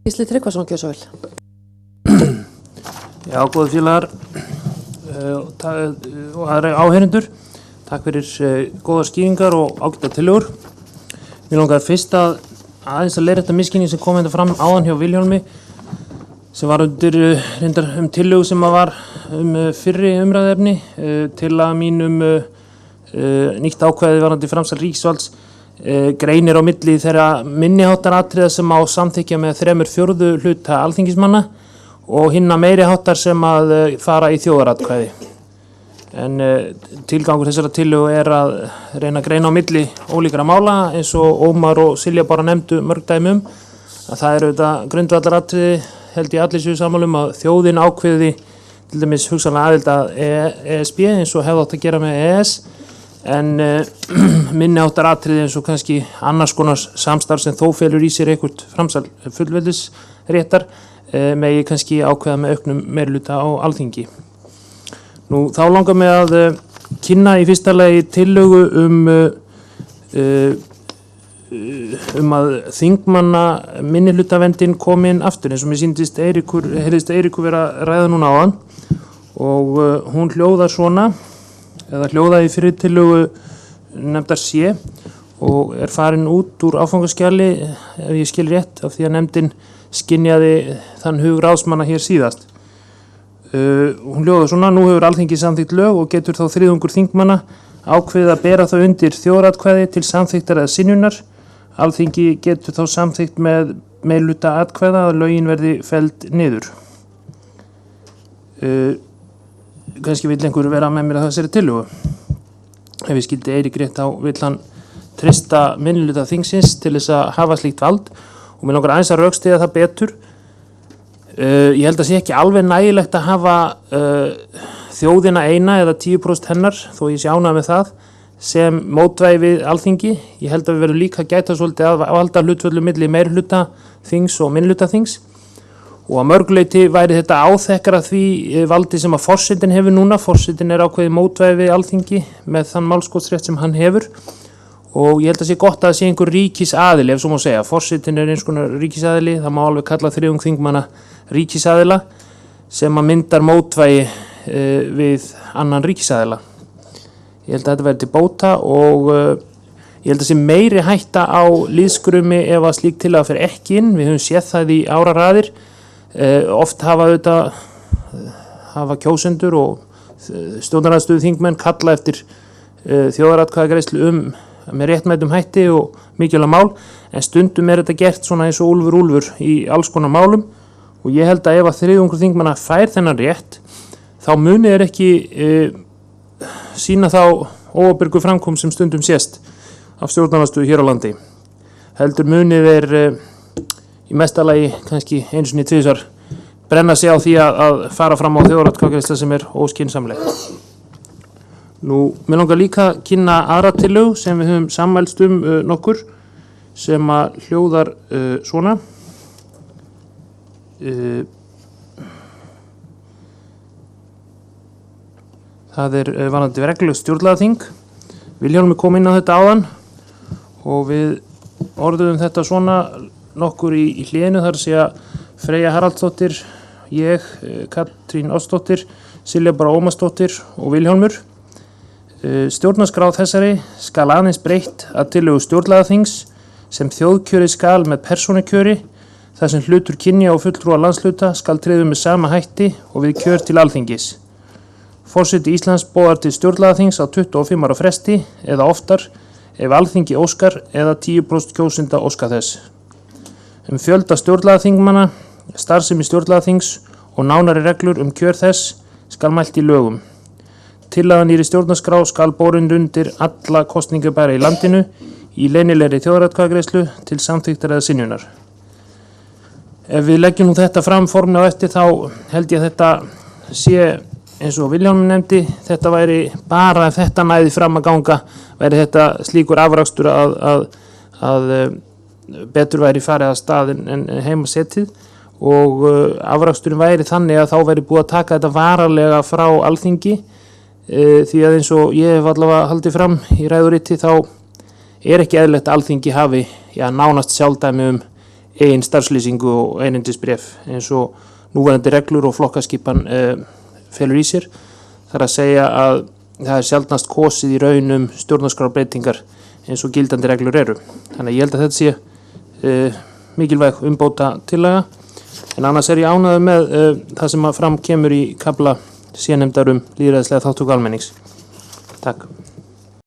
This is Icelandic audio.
Gísli Tryggvason, gjör svo vel. Já, góðu félagar og aðra áheyrendur, takk fyrir góðar skýringar og ágætar tillögur. Mér langar fyrst að aðeins að leiðrétta misskilning sem kom hérna fram áðan hjá Vilhjálmi, sem var undir reyndar tillögu sem var fyrri umræðuefni, tillaga mín nýtt ákvæði varðandi framsal ríkisvalds greinir á milli þeirra minniháttar atriða sem á samþykkja með 3/4 hluta alþingismanna og hinna meiri háttar sem að fara í þjóðaratkvæði. En tilgangur þessara tillögu að reyna að greina á milli ólíkra mála eins og Ómar og Silja bara nefndu mörg dæmi að það auðvitað grundvallaratriði, held ég allir séu sammála að þjóðin ákveði til dæmis hugsanlega aðild að ESB eins og hefði átt að gera með EES, en minniháttar atriði eins og kannski annars konar samstarf sem þó felur í sér einhvert framsal fullveldisréttar megi kannski ákveða með auknum meirihluta á Alþingi. Nú þá langar mig að kynna í fyrsta lagi tillögu að þingmanna minnihlutaverndin komi inn aftur, eins og mér sýndist heyrðist Eiríkur vera að ræða núna áðan, og hún hljóðar svona, eða hljóðaði fyrir tillögu nefndar C og farin út úr áfangaskjali, ef ég skil rétt, af því að nefndin skynjaði þann hug ráðsmanna hér síðast. Hún hljóðaði svona: nú hefur Alþingi samþykkt lög og getur þá þriðjungur þingmanna ákveðið að bera þau undir þjóðaratkvæði til samþykktar eða synjunar. Alþingi getur þá samþykkt með meirihluta atkvæða að lögin verði felld niður. Kannski vill einhver vera með mér að þessari tillögu. Ef ég skildi Eirík rétt þá vill hann treysta minnihluta þingsins til þess að hafa slíkt vald og mér langar aðeins að rökstyðja það betur. Ég held að sé ekki alveg nægilegt að hafa þjóðina eina eða 10% hennar, þó ég sé ánægður með það, sem mótvægi við Alþingi. Ég held að við verðum líka að gæta svolítið að valda hlutföllum milli meirihluta þings og minnihluta þings. Og að mörguleyti væri þetta áþekkara því valdi sem að forsetinn hefur núna. Forsetinn ákveðið mótvægi við Alþingi með þann málskotsrétt sem hann hefur og ég held að sé gott að það sé einhver ríkisaðili, ef svo má segja. Forsetinn eins konar ríkisaðili, það má alveg kalla þriðjung þingmanna ríkisaðila sem að myndar mótvægi við annan ríkisaðila. Ég held að þetta verði til bóta og ég held að sé meiri hætta á lýðskrumi ef að slík tillaga fer ekki inn. Við höfum séð það í áraraðir. Oft hafa kjósendur og stjórnarandstöðu þingmenn kalla eftir þjóðaratkvæðagreiðslu með réttmætum hætti og mikilvæg mál, en stundum þetta gert svona eins og úlfur í alls konar málum og ég held að ef að þriðjungur þingmanna fær þennan rétt þá muni þeir ekki sína þá óábyrgu framkom sem stundum sést af stjórnarandstöðu hér á landi. Heldur muni þeir í mesta lagi kannski einu sinni tvisvar brenna sig á því að fara fram á þjóðaratkvæðagreiðslu sem óskynsamleg. Nú, mér langar líka að kynna aðra tillögu sem við höfum sammælst nokkur sem að hljóðar svona. Það varðandi reglulegt stjórnlagaþing. Vilhjálmur kom inn á þetta áðan og við orðuðum þetta svona nokkur í hlénu, þar sé að Freyja Haraldsdóttir, ég, Katrín Ostsdóttir, Silja bara Ómarsdóttir og Vilhjálmur. Stjórnarskrá þessari skal aðeins breytt að tillögu stjórnlagaþings sem þjóðkjöri skal með persónukjöri, þar sem hlutur kynja og fulltrúa landshluta skal tryggður með sama hætti og við kjör til Alþingis. Forseti Íslands boðar til stjórnlagaþings á 25 ára fresti eða oftar ef Alþingi óskar eða 10% kjósenda óska þess. Fjölda stjórnlagaþingmanna, starfsemi stjórnlagaþings og nánari reglur kjör þess skal mælt í lögum. Tillaga nýrri stjórnarskrá skal borin undir alla kosningabæra í landinu í leynilegri þjóðaratkvæðagreiðslu til samþykktar eða synjunar. Ef við leggjum nú þetta fram formlega á eftir þá held ég að þetta sé, eins og Vilhjálmur nefndi, þetta væri bara ef þetta næði fram að ganga, væri þetta slíkur afrakstur að betur væri farið að staðin en heima setið og afraksturinn væri þannig að þá væri búið að taka þetta varanlega frá Alþingi því að eins og ég hef allavega haldið fram í ræðuriti þá ekki eðlilegt að Alþingi hafi nánast sjálfdæmi eigin starfslýsingu og einindisbréf eins og núverandi reglur og flokkaskipan felur í sér. Það er að segja að það sjaldnast kosið í raun stjórnarskrárbreytingar eins og gildandi reglur eru. Þannig að ég held að þetta sé mikilvæg umbóta tillaga, en annars ég ánægður með það sem fram kemur í kafla sérnefndar lýðræðislega þátttöku almennings. Takk.